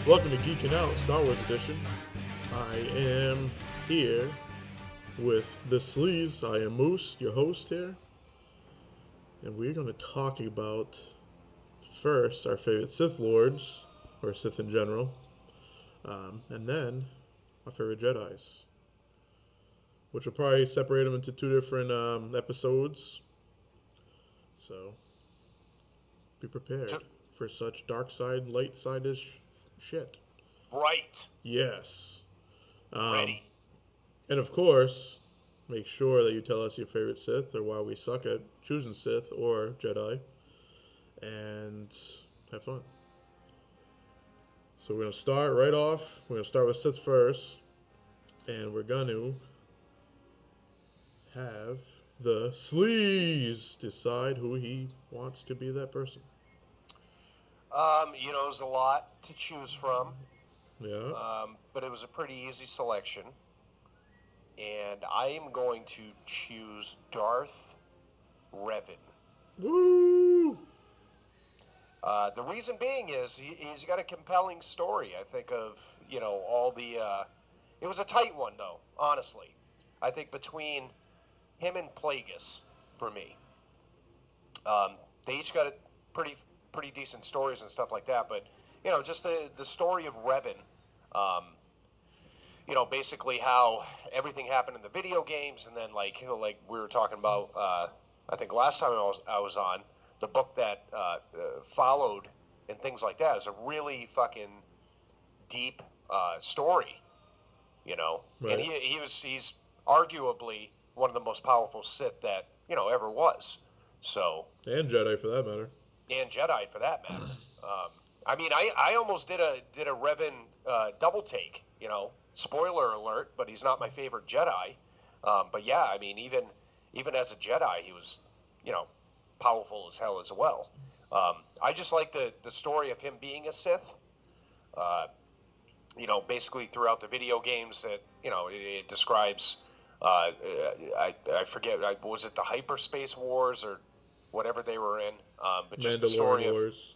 Welcome to Geeking Out Star Wars Edition. I am here with the Sleaze. I am Moose, your host here. And we're going to talk about, first, our favorite Sith Lords, or Sith in general, and then our favorite Jedis, which will probably separate them into two different episodes. So, be prepared for such dark side, light side-ish shit. Right. Yes. Ready. And of course, make sure that you tell us your favorite Sith or why we suck at choosing Sith or Jedi. And have fun. So we're going to start right off. We're going to start with Sith first. And we're going to have the Sleaze decide who he wants to be that person. There's a lot to choose from. Yeah. But it was a pretty easy selection. And I am going to choose Darth Revan. Woo! The reason being is he's got a compelling story. I think of, all the... it was a tight one, though, honestly. I think between him and Plagueis, for me. They each got pretty decent stories and stuff like that, but just the story of Revan, basically how everything happened in the video games, and then like we were talking about, I think last time I was on, the book that followed and things like that is a really fucking deep story, Right. and he's arguably one of the most powerful Sith that ever was. So, And Jedi for that matter. and Jedi for that matter. I almost did a Revan double take. Spoiler alert, but he's not my favorite Jedi. But yeah, even as a Jedi, he was powerful as hell as well. I just like the story of him being a Sith. Basically throughout the video games that it describes. I forget. Was it the Hyperspace Wars or whatever they were in? But just the story Mandalorian Wars.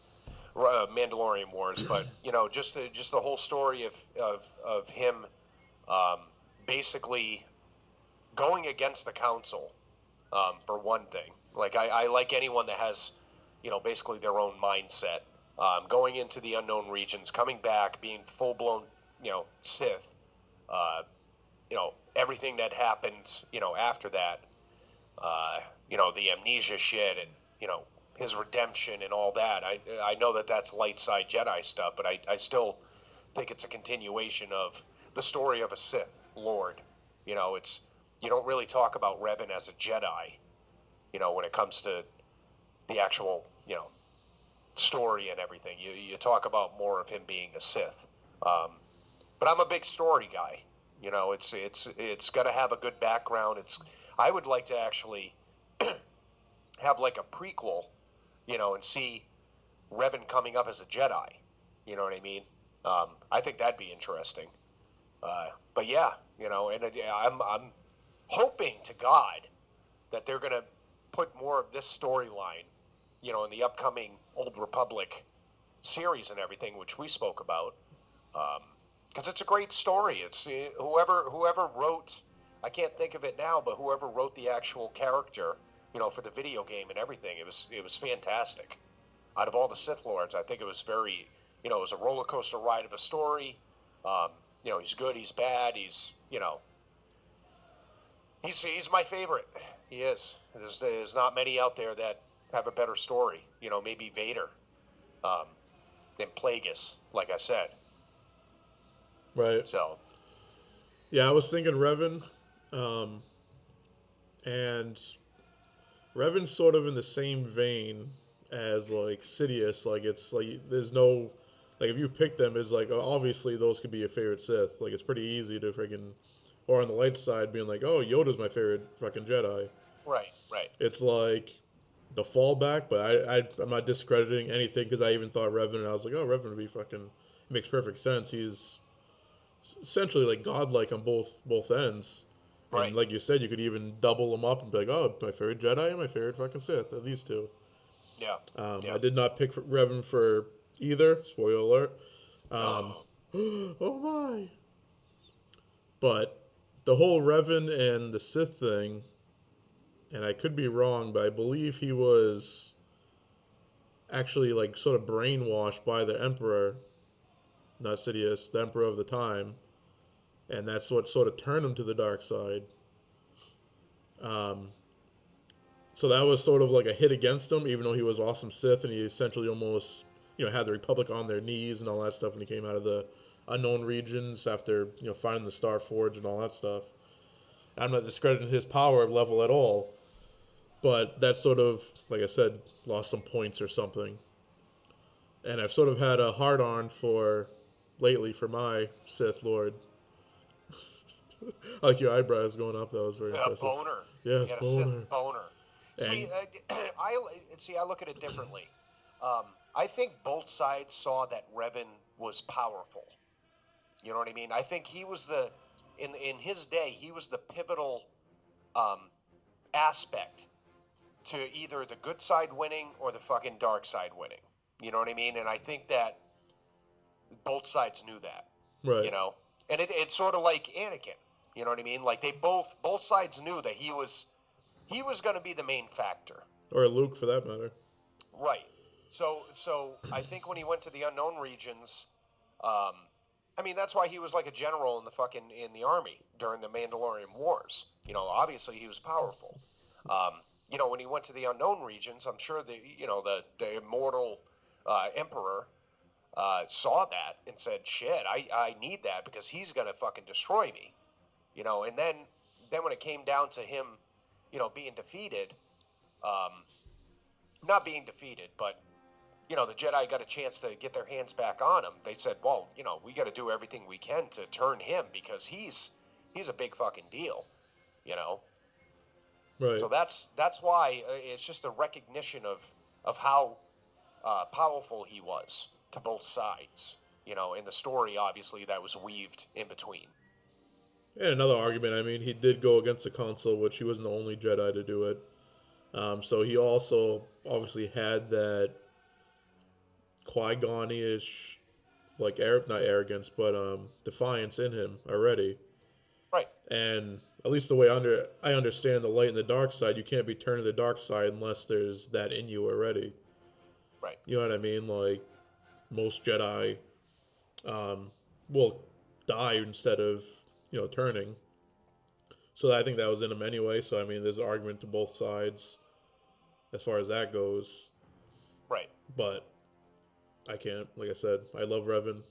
of Mandalorian Wars. But just the whole story of him, basically going against the council, for one thing. Like I like anyone that has basically their own mindset. Going into the unknown regions, coming back, being full blown Sith. Everything that happened after that. The amnesia shit and his redemption and all that. I know that that's light side Jedi stuff, but I still think it's a continuation of the story of a Sith Lord. It's you don't really talk about Revan as a Jedi, when it comes to the actual story and everything. You talk about more of him being a Sith. But I'm a big story guy. It's got to have a good background. I would like to actually have like a prequel, and see Revan coming up as a Jedi. You know what I mean? I think that'd be interesting. But yeah, and I'm hoping to God that they're gonna put more of this storyline, in the upcoming Old Republic series and everything, which we spoke about, because it's a great story. It's whoever wrote, I can't think of it now, but whoever wrote the actual character, for the video game and everything, it was fantastic. Out of all the Sith Lords, I think it was very, it was a roller coaster ride of a story. He's good, he's bad, he's my favorite. He is. There's not many out there that have a better story. Maybe Vader, than Plagueis, like I said. Right. So, Yeah, I was thinking Revan, and Revan's sort of in the same vein as like Sidious. Like it's like there's no like if you pick them, is like obviously those could be your favorite Sith. Like it's pretty easy to freaking, or on the light side being like, oh, Yoda's my favorite fucking Jedi. right. It's like the fallback, but I'm not discrediting anything because I even thought Revan, and I was like, oh, Revan would be fucking, it makes perfect sense. He's essentially like godlike on both ends. And Right. like you said, you could even double them up and be like, oh, my favorite Jedi and my favorite fucking Sith. Are these two. Yeah. I did not pick Revan for either. Spoiler alert. Um, oh my! But the whole Revan and the Sith thing, and I could be wrong, but I believe he was actually like sort of brainwashed by the Emperor, not Sidious, the Emperor of the time, and that's what sort of turned him to the dark side. Um, so that was sort of like a hit against him, even though he was awesome Sith, and he essentially almost, had the Republic on their knees and all that stuff when he came out of the unknown regions after, finding the Star Forge and all that stuff. I'm not discrediting his power level at all, but that sort of, like I said, lost some points or something. And I've sort of had a hard on for lately for my Sith Lord. I like your eyebrows going up. That was very A impressive. boner. Yes, You got a Sith boner. boner. See, And I look at it differently. I think both sides saw that Revan was powerful. You know what I mean? I think he was in his day, he was the pivotal um, aspect to either the good side winning or the fucking dark side winning. You know what I mean? And I think that both sides knew that. You right, know, and it's sort of like Anakin. You know what I mean? Like they both sides knew that he was going to be the main factor. or Luke for that matter. Right. So I think when he went to the unknown regions, um, I mean that's why he was like a general in the army during the Mandalorian Wars. You know, obviously he was powerful. When he went to the unknown regions, I'm sure the immortal emperor saw that and said, "Shit, I need that because he's gonna fucking destroy me." And then when it came down to him, being defeated, um, not being defeated, but the Jedi got a chance to get their hands back on him. They said, "Well, we got to do everything we can to turn him because he's a big fucking deal." You know, Right. so that's why it's just a recognition of how powerful he was to both sides. In the story, obviously, that was weaved in between. And another argument, I mean, he did go against the Council, which he wasn't the only Jedi to do it. So he also obviously had that Qui-Gon ish, like, not arrogance, but defiance in him already. Right, And at least the way I understand the light and the dark side, you can't be turned to the dark side unless there's that in you already. right. You know what I mean? Like most Jedi will die instead of turning. So I think that was in him anyway. So I mean, there's an argument to both sides as far as that goes. Right. But I can't. Like I said, I love Revan.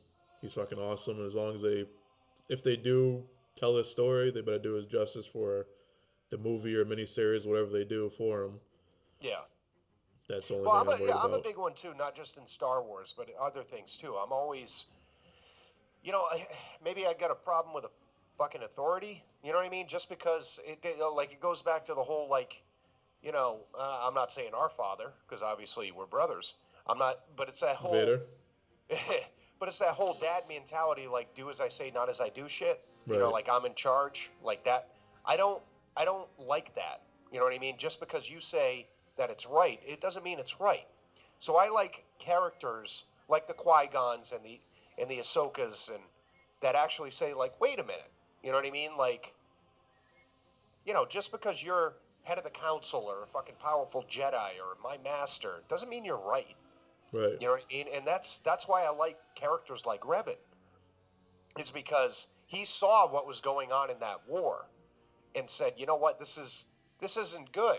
He's fucking awesome. And as long as if they do tell his story, they better do his justice for the movie or miniseries, whatever they do for him. Yeah. That's the only Well, thing I'm worried I'm a about. big one too, not just in Star Wars, but other things too. I'm always, maybe I got a problem with a fucking authority. You know what I mean? Just because it goes back to the whole I'm not saying our father because obviously we're brothers. I'm not, but it's that whole, Vader, but it's that whole dad mentality, like do as I say, not as I do shit. right? Like I'm in charge, like that. I don't, I don't like that. You know what I mean? Just because you say that it's right, it doesn't mean it's right. So I like characters like the Qui-Gons and the Ahsokas and that actually say like, wait a minute. You know what I mean? Like, just because you're head of the council or a fucking powerful Jedi or my master doesn't mean you're right. Right. You know what I mean? And that's why I like characters like Revan. Is because he saw what was going on in that war and said, you know what, this isn't good.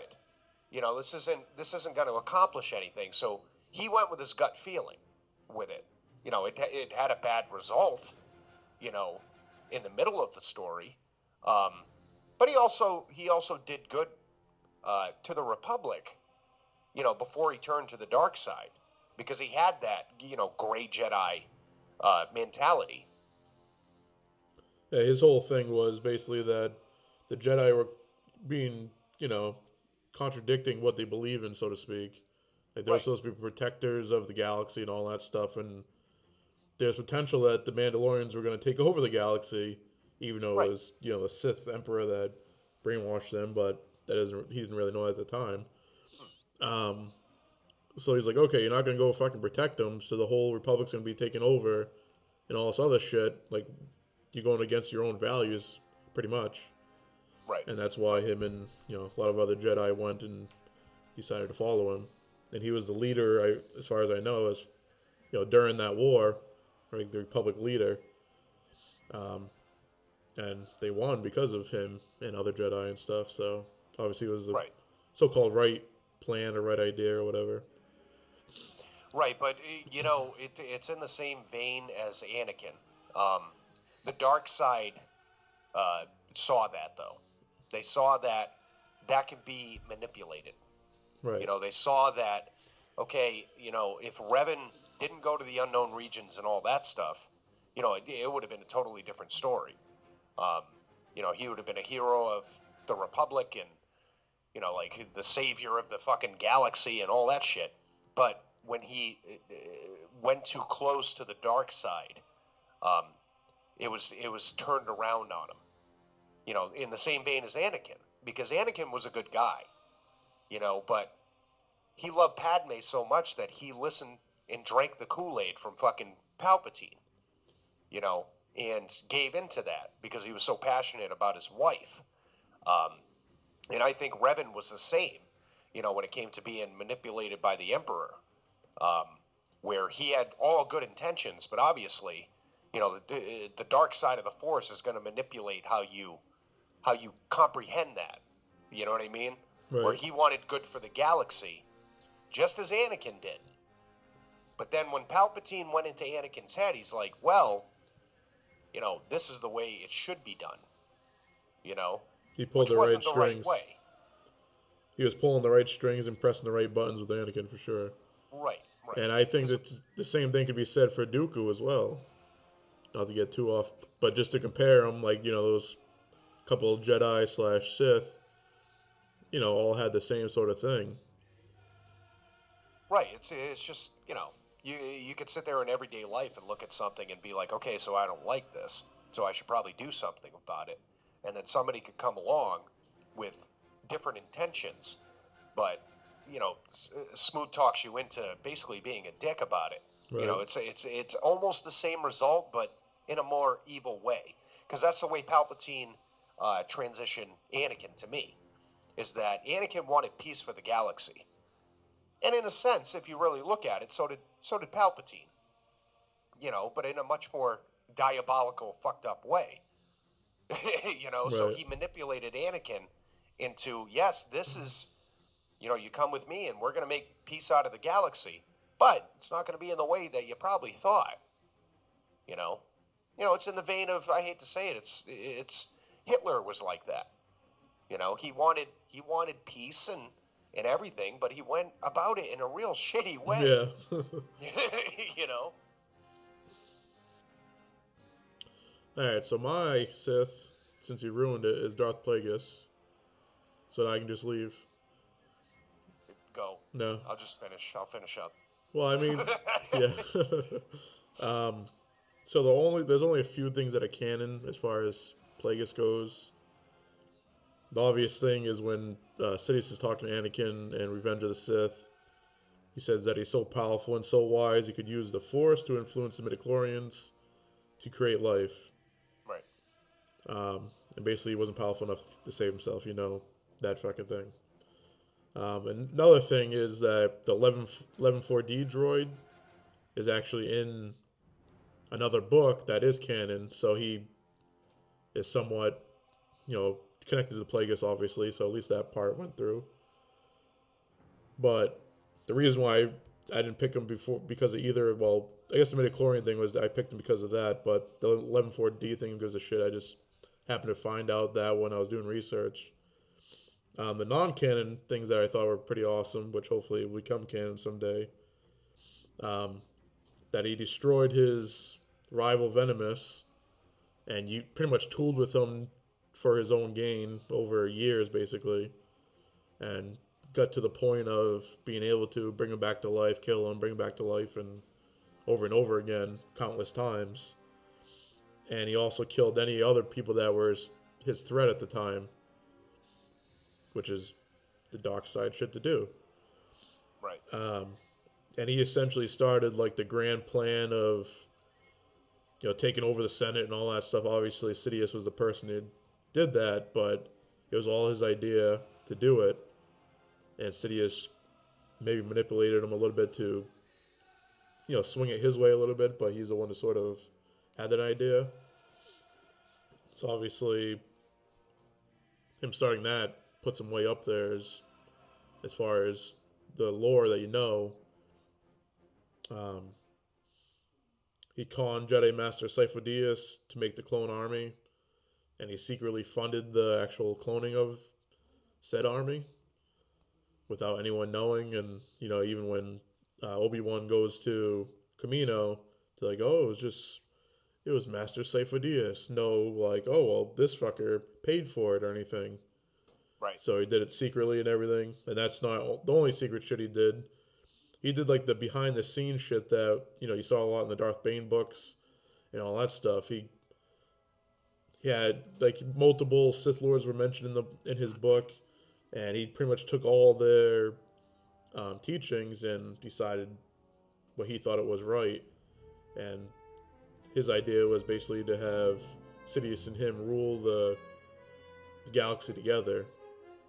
This isn't going to accomplish anything. So he went with his gut feeling with it. It had a bad result. You know, in the middle of the story, um, but he also did good to the Republic. Before he turned to the dark side, because he had that gray Jedi mentality. Yeah, his whole thing was basically that the Jedi were being, you know, contradicting what they believe in, so to speak. Like they're Right. supposed to be protectors of the galaxy and all that stuff, and there's potential that the Mandalorians were going to take over the galaxy, even though it Right. was the Sith Emperor that brainwashed them, but he didn't really know at the time. Um, so he's like, okay, you're not going to go fucking protect them, so the whole Republic's going to be taken over, and all this other shit. Like, you're going against your own values, pretty much. Right. And that's why him and a lot of other Jedi went and decided to follow him. And he was the leader, as far as I know, as during that war, like the Republic leader. Um, and they won because of him and other Jedi and stuff. So obviously it was the Right. so-called right plan or right idea or whatever. Right, but it's in the same vein as Anakin. Um, the dark side saw that though. They saw that can be manipulated. Right. They saw that, okay, if Revan didn't go to the unknown regions and all that stuff, it would have been a totally different story. Um, he would have been a hero of the Republic and, like the savior of the fucking galaxy and all that shit. But when he went too close to the dark side, um, it was turned around on him. In the same vein as Anakin, because Anakin was a good guy, but he loved Padme so much that he listened and drank the Kool-Aid from fucking Palpatine, and gave into that because he was so passionate about his wife. Um, and I think Revan was the same, when it came to being manipulated by the Emperor, um, where he had all good intentions, but obviously, the dark side of the Force is going to manipulate how you comprehend that. You know what I mean? Right. Where he wanted good for the galaxy, just as Anakin did. But then when Palpatine went into Anakin's head, he's like, well, this is the way it should be done. He pulled Which the right wasn't the right strings. way. He was pulling the right strings and pressing the right buttons with Anakin for sure. Right. And I think that the same thing could be said for Dooku as well. Not to get too off, but just to compare them, like those couple of Jedi / Sith, all had the same sort of thing. Right. It's just you could sit there in everyday life and look at something and be like, okay, so I don't like this, so I should probably do something about it, and then somebody could come along with different intentions, but smooth talks you into basically being a dick about it. Right. It's almost the same result, but in a more evil way, because that's the way Palpatine transitioned Anakin to me, is that Anakin wanted peace for the galaxy. And in a sense, if you really look at it, so did Palpatine. But in a much more diabolical, fucked up way. So Right. he manipulated Anakin into, yes, this is, you come with me and we're going to make peace out of the galaxy, but it's not going to be in the way that you probably thought. It's in the vein of, I hate to say it, it's Hitler was like that. He wanted peace and everything, but he went about it in a real shitty way. Yeah. Alright, so my Sith, since he ruined it, is Darth Plagueis. So I can just leave. Go. No. I'll finish up. Well, I mean, yeah. So there's only a few things that are canon as far as Plagueis goes. The obvious thing is when Sidious is talking to Anakin in Revenge of the Sith. He says that he's so powerful and so wise he could use the Force to influence the midichlorians to create life. Right. And basically he wasn't powerful enough to save himself, that fucking thing. And another thing is that the 11-4D droid is actually in another book that is canon, so he is somewhat, connected to Plagueis, obviously, so at least that part went through. But the reason why I didn't pick him before because of either, well, I guess the midichlorian thing was I picked him because of that, but the 11-4D thing gives a shit. I just happened to find out that when I was doing research. The non-canon things that I thought were pretty awesome, which hopefully will become canon someday, that he destroyed his rival Venomous, and you pretty much tooled with him for his own gain over years, basically, and got to the point of being able to bring him back to life, kill him, bring him back to life, and over again, countless times. And he also killed any other people that were his threat at the time, which is the dark side shit to do. Right. And he essentially started like the grand plan of taking over the Senate and all that stuff. Obviously, Sidious was the person who did that, but it was all his idea to do it. And Sidious maybe manipulated him a little bit to, swing it his way a little bit, but he's the one who sort of had that idea. So obviously, him starting that puts him way up there as far as the lore that you know. He conned Jedi Master Sidious to make the clone army, and he secretly funded the actual cloning of said army without anyone knowing. And even when Obi-Wan goes to Kamino, they're like, oh, it was Master Sidious. No, like, oh well, this fucker paid for it or anything. Right. So he did it secretly and everything, and that's not the only secret shit he did. He did like the behind the scenes shit that you saw a lot in the Darth Bane books and all that stuff. He had like multiple Sith Lords were mentioned in his book, and he pretty much took all their teachings and decided what he thought it was right. And his idea was basically to have Sidious and him rule the galaxy together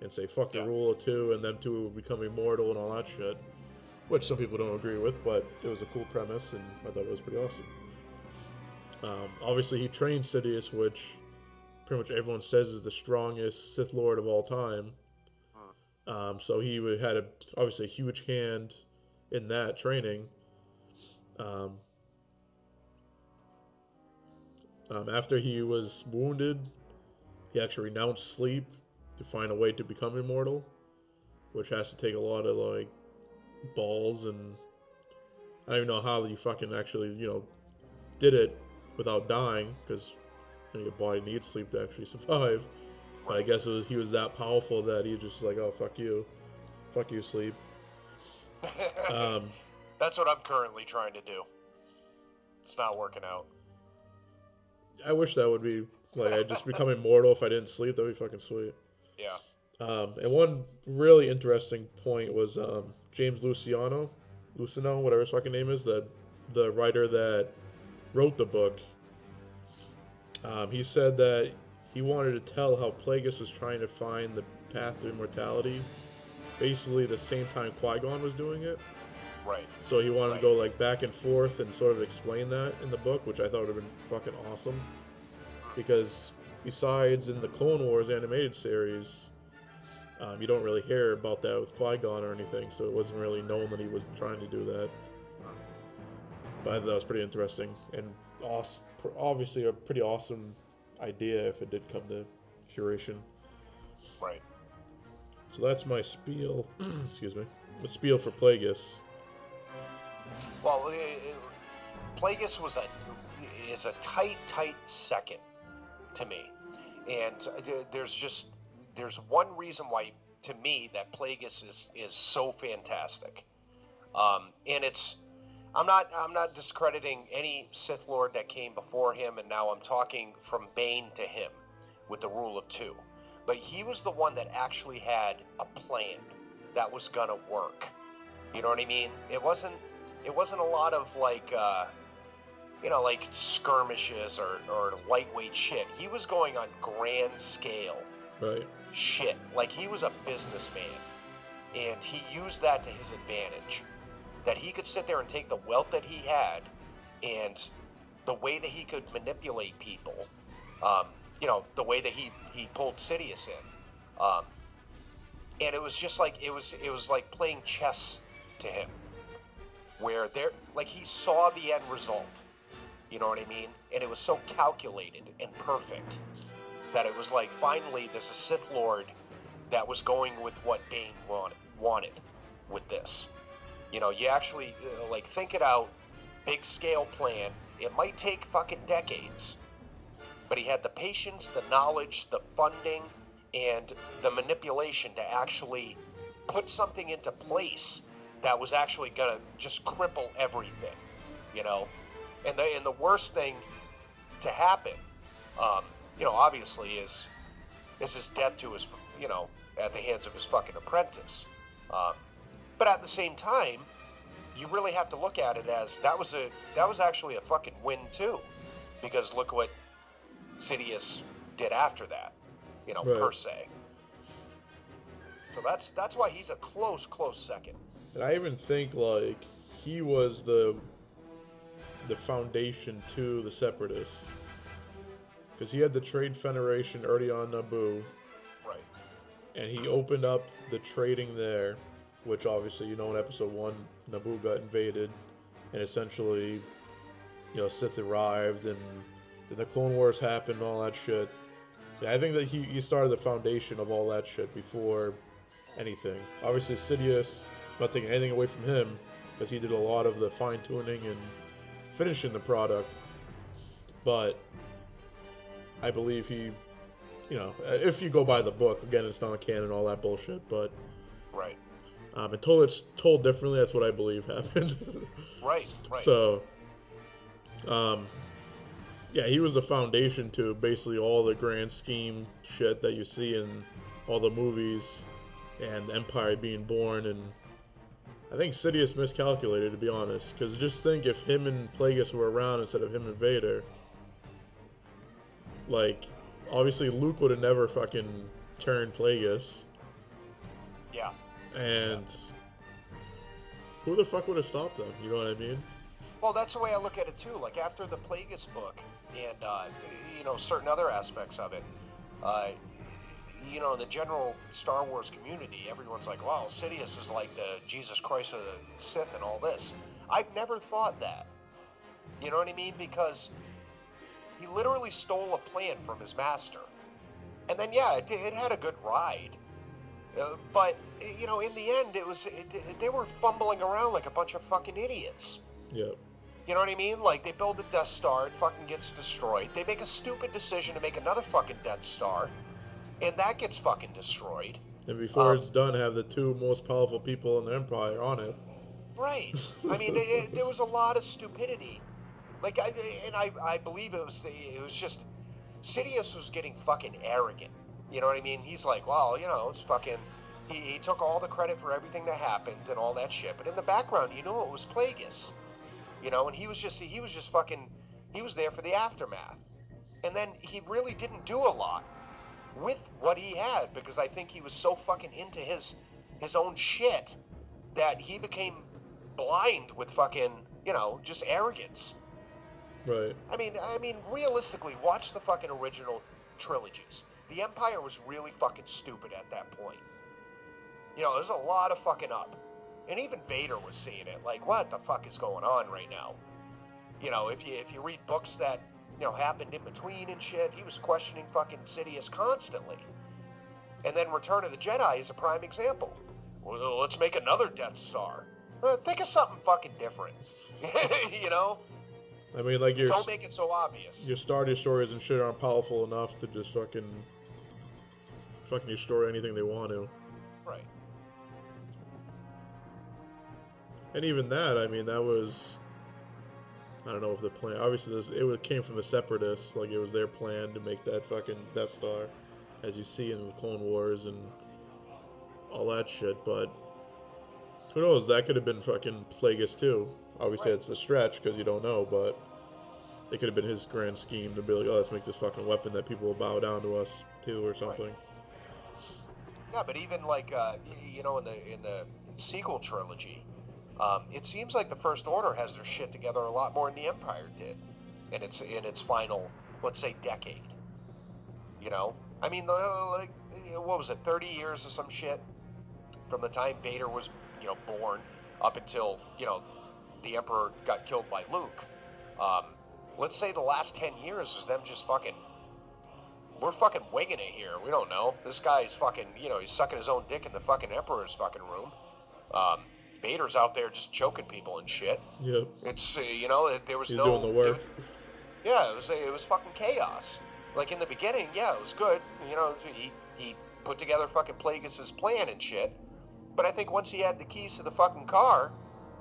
and say fuck the rule of two, and them two will become immortal and all that shit. Which some people don't agree with, but it was a cool premise, and I thought it was pretty awesome. Obviously, he trained Sidious, which pretty much everyone says is the strongest Sith Lord of all time. So he had obviously a huge hand in that training. After he was wounded, he actually renounced sleep to find a way to become immortal, which has to take a lot of like balls, and I don't even know how you fucking actually did it without dying, because your body needs sleep to actually survive. But I guess he was that powerful that he just like, oh fuck you sleep. That's what I'm currently trying to do. It's not working out. I wish that would be like I'd just become immortal if I didn't sleep. That'd be fucking sweet. Yeah. And one really interesting point was James Luceno, whatever his fucking name is, the writer that wrote the book. He said that he wanted to tell how Plagueis was trying to find the path to immortality, basically the same time Qui-Gon was doing it. Right. So he wanted to go like back and forth and sort of explain that in the book, which I thought would have been fucking awesome. Because besides in the Clone Wars animated series, you don't really hear about that with Qui-Gon or anything, so it wasn't really known that he was trying to do that. But I thought that was pretty interesting, and obviously a pretty awesome idea if it did come to fruition. Right. So that's my spiel. Excuse me. The spiel for Plagueis. Well, Plagueis is a tight second to me, and there's one reason why to me that Plagueis is so fantastic, and I'm not discrediting any Sith Lord that came before him, and now I'm talking from Bane to him with the rule of two, but he was the one that actually had a plan that was gonna work. You know what I mean? It wasn't a lot of like like skirmishes or lightweight shit. He was going on grand scale shit. Like, he was a businessman, and he used that to his advantage. That he could sit there and take the wealth that he had and the way that he could manipulate people, the way that he pulled Sidious in, and it was just like it was like playing chess to him, where he saw the end result. You know what I mean? And it was so calculated and perfect that it was like, finally, there's a Sith Lord that was going with what Bane wanted with this. You actually, think it out, big scale plan. It might take fucking decades, but he had the patience, the knowledge, the funding, and the manipulation to actually put something into place that was actually gonna just cripple everything, And the worst thing to happen, obviously is his death to his, at the hands of his fucking apprentice. But at the same time, you really have to look at it as that was actually a fucking win too, because look what Sidious did after that, Right. per se. So that's why he's a close second. And I even think like he was the foundation to the Separatists, because he had the Trade Federation already on Naboo, Right. and he opened up the trading there, which obviously in Episode 1 Naboo got invaded, and essentially Sith arrived, and then the Clone Wars happened and all that shit. Yeah, I think that he started the foundation of all that shit before anything. Obviously Sidious, not taking anything away from him, because he did a lot of the fine-tuning and finishing the product, but I believe he, if you go by the book, again, it's not canon, all that bullshit, but Right. Until it's told differently, that's what I believe happened. Right. So, yeah, he was the foundation to basically all the grand scheme shit that you see in all the movies and the Empire being born. And I think Sidious miscalculated, to be honest, because just think if him and Plagueis were around instead of him and Vader, like, obviously Luke would have never fucking turned Plagueis. Yeah. And who the fuck would have stopped them? You know what I mean? Well, that's the way I look at it too. Like after the Plagueis book and certain other aspects of it, the general Star Wars community, everyone's like, "Wow, Sidious is like the Jesus Christ of the Sith and all this." I've never thought that. You know what I mean? Because he literally stole a plan from his master, and then it had a good ride. But in the end, they were fumbling around like a bunch of fucking idiots. Yeah. You know what I mean? Like, they build a Death Star, it fucking gets destroyed. They make a stupid decision to make another fucking Death Star, and that gets fucking destroyed. And before it's done, have the two most powerful people in the Empire on it. Right. I mean, there was a lot of stupidity. Like, I believe it was just Sidious was getting fucking arrogant. You know what I mean? He's like, well, it's fucking. He took all the credit for everything that happened and all that shit. But in the background, it was Plagueis. And he was just fucking. He was there for the aftermath. And then he really didn't do a lot with what he had, because I think he was so fucking into his own shit that he became blind with fucking, just arrogance. Right. I mean, realistically, watch the fucking original trilogies. The Empire was really fucking stupid at that point. There's a lot of fucking up. And even Vader was seeing it. Like, what the fuck is going on right now? If you read books that, happened in between and shit, he was questioning fucking Sidious constantly. And then Return of the Jedi is a prime example. Well, let's make another Death Star. Think of something fucking different. I mean, like, don't make it so obvious. Your Star Destroyers and shit aren't powerful enough to just fucking destroy anything they want to. Right. And even that, I mean, that was, I don't know if the plan, obviously it came from the Separatists, like it was their plan to make that fucking Death Star, as you see in the Clone Wars and all that shit, but who knows, that could have been fucking Plagueis too. Obviously It's a stretch because you don't know, but it could have been his grand scheme to be like, oh, let's make this fucking weapon that people will bow down to us to or something. Right. Yeah, but even like, in the sequel trilogy, it seems like the First Order has their shit together a lot more than the Empire did in its final, let's say, decade. I mean, like, what was it, 30 years or some shit from the time Vader was, born up until, the Emperor got killed by Luke. Let's say the last 10 years was them just fucking. We're fucking winging it here. We don't know. This guy's fucking, he's sucking his own dick in the fucking Emperor's fucking room. Vader's out there just choking people and shit. Yep. It's, there was He's no. doing the work. It was fucking chaos. Like in the beginning, it was good. He put together fucking Plagueis' plan and shit. But I think once he had the keys to the fucking car,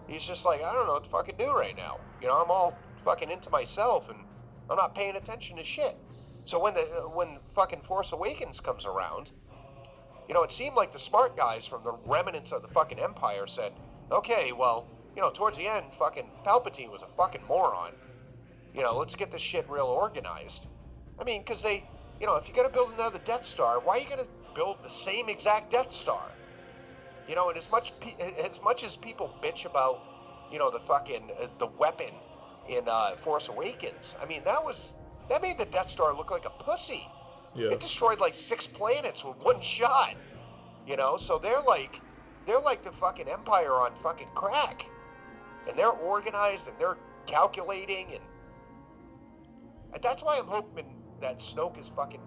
he's just like, I don't know what to fucking do right now. I'm all fucking into myself and I'm not paying attention to shit. So when fucking Force Awakens comes around, it seemed like the smart guys from the remnants of the fucking Empire said, okay, well, towards the end, fucking Palpatine was a fucking moron. let's get this shit real organized. I mean, because they, if you're gonna build another Death Star, why are you gonna build the same exact Death Star? And as much as people bitch about, the fucking the weapon in Force Awakens, I mean that made the Death Star look like a pussy. Yeah. It destroyed like 6 planets with one shot. So they're like the fucking Empire on fucking crack, and they're organized and they're calculating, and that's why I'm hoping that Snoke is fucking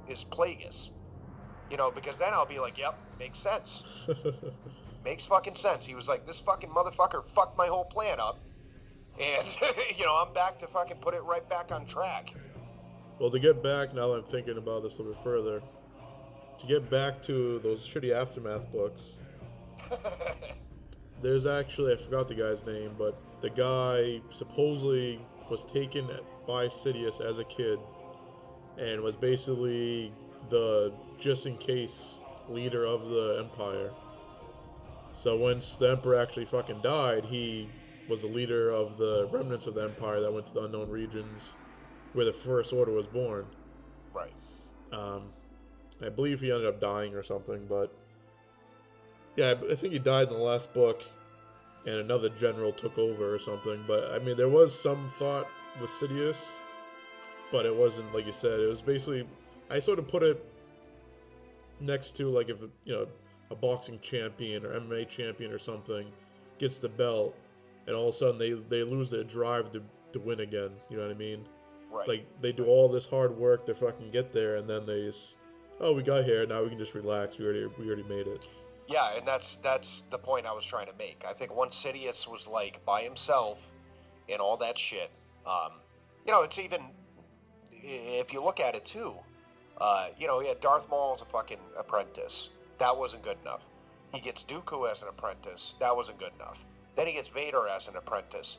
is Plagueis. Because then I'll be like, yep, makes sense. Makes fucking sense. He was like, this fucking motherfucker fucked my whole plan up. And, I'm back to fucking put it right back on track. Well, to get back, now that I'm thinking about this a little bit further, to get back to those shitty Aftermath books, there's actually, I forgot the guy's name, but the guy supposedly was taken by Sidious as a kid and was basically the just-in-case leader of the Empire. So once the Emperor actually fucking died, he was the leader of the remnants of the Empire that went to the unknown regions where the First Order was born. Right. I believe he ended up dying or something, but yeah, I think he died in the last book, and another general took over or something. But I mean, there was some thought with Sidious, but it wasn't like you said. It was basically, I sort of put it next to like if a boxing champion or MMA champion or something gets the belt, and all of a sudden they lose their drive to win again. You know what I mean? Right. Like they do all this hard work to fucking get there, and then they just, oh, we got here, now we can just relax. We already made it. Yeah, and that's the point I was trying to make. I think once Sidious was like by himself and all that shit, it's even if you look at it too, he had Darth Maul as a fucking apprentice. That wasn't good enough. He gets Dooku as an apprentice. That wasn't good enough. Then he gets Vader as an apprentice.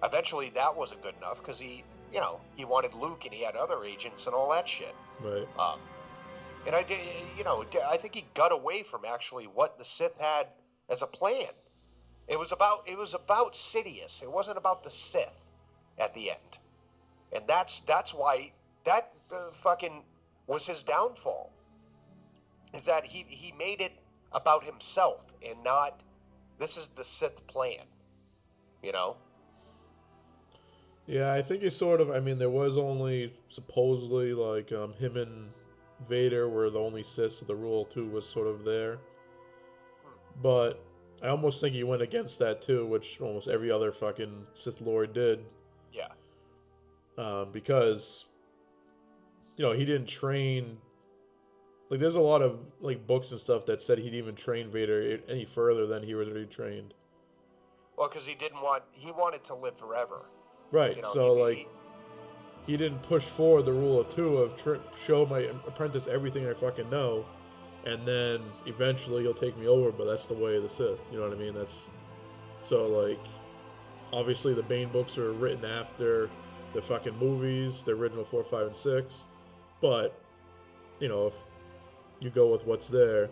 Eventually, that wasn't good enough because he wanted Luke and he had other agents and all that shit. Right. And I think he got away from actually what the Sith had as a plan. It was about Sidious. It wasn't about the Sith at the end, and that's why that fucking was his downfall. Is that he made it about himself and not this is the Sith plan. Yeah, I think he sort of. I mean, there was only supposedly like him and Vader were the only Sith, so the rule too was sort of there. But I almost think he went against that too, which almost every other fucking Sith Lord did. Yeah. Because he didn't train. Like, there's a lot of like books and stuff that said he'd even train Vader any further than he was already trained. Well, because he wanted to live forever. Right. So he didn't push forward the rule of two of show my apprentice everything I fucking know, and then eventually he'll take me over. But that's the way of the Sith. You know what I mean? That's so like obviously the Bane books were written after the fucking movies, the original 4, 5, and 6. But if you go with what's there,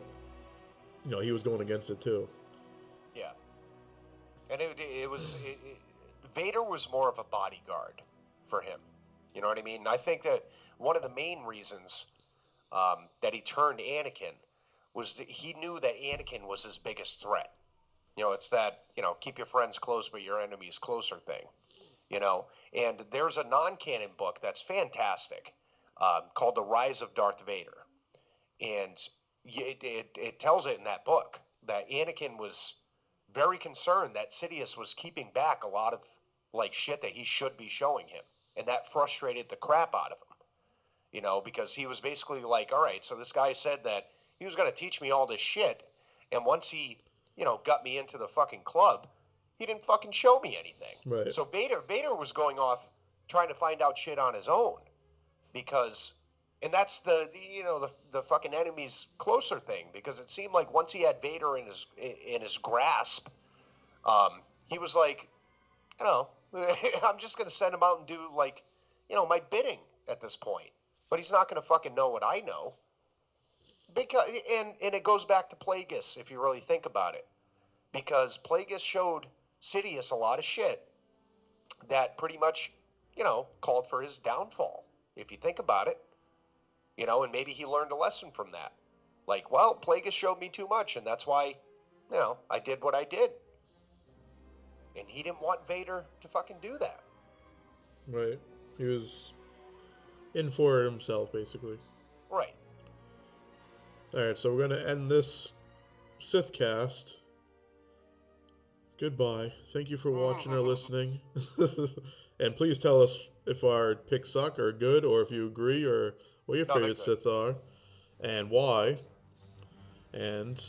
he was going against it too. Yeah. And Vader was more of a bodyguard for him. You know what I mean? I think that one of the main reasons that he turned Anakin was that he knew that Anakin was his biggest threat. It's that, keep your friends close but your enemies closer thing. And there's a non-canon book that's fantastic called The Rise of Darth Vader. And it tells it in that book that Anakin was very concerned that Sidious was keeping back a lot of like shit that he should be showing him, and that frustrated the crap out of him, because he was basically like, all right, so this guy said that he was going to teach me all this shit, and once he got me into the fucking club, he didn't fucking show me anything. Right. So Vader was going off trying to find out shit on his own, because and that's the fucking enemy's closer thing, because it seemed like once he had Vader in his grasp, he was like, I'm just going to send him out and do like, my bidding at this point. But he's not going to fucking know what I know. Because and it goes back to Plagueis if you really think about it. Because Plagueis showed Sidious a lot of shit. that pretty much, called for his downfall, if you think about it. And maybe he learned a lesson from that. Like, well, Plagueis showed me too much, and that's why, I did what I did. And he didn't want Vader to fucking do that. Right. He was in for it himself, basically. Right. Alright, so we're going to end this Sith cast. Goodbye. Thank you for watching or listening. And please tell us if our picks suck or good, or if you agree, or what your favorite Sith are, and why. And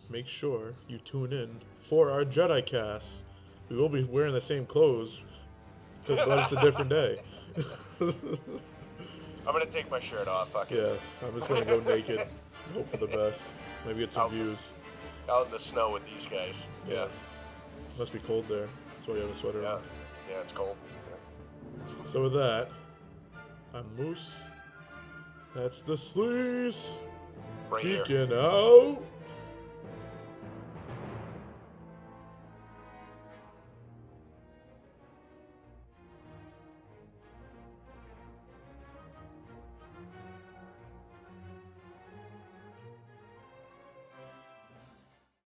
make sure you tune in for our Jedi cast. We will be wearing the same clothes, but it's a different day. I'm going to take my shirt off. Fuck it. Yeah, I'm just going to go naked. Hope for the best. Maybe get some views. Out in the snow with these guys. Yes. Must be cold there. That's why you have a sweater on. Yeah, it's cold. Yeah. So with that, I'm Moose. That's the Sleaze. Right here. Geeking out.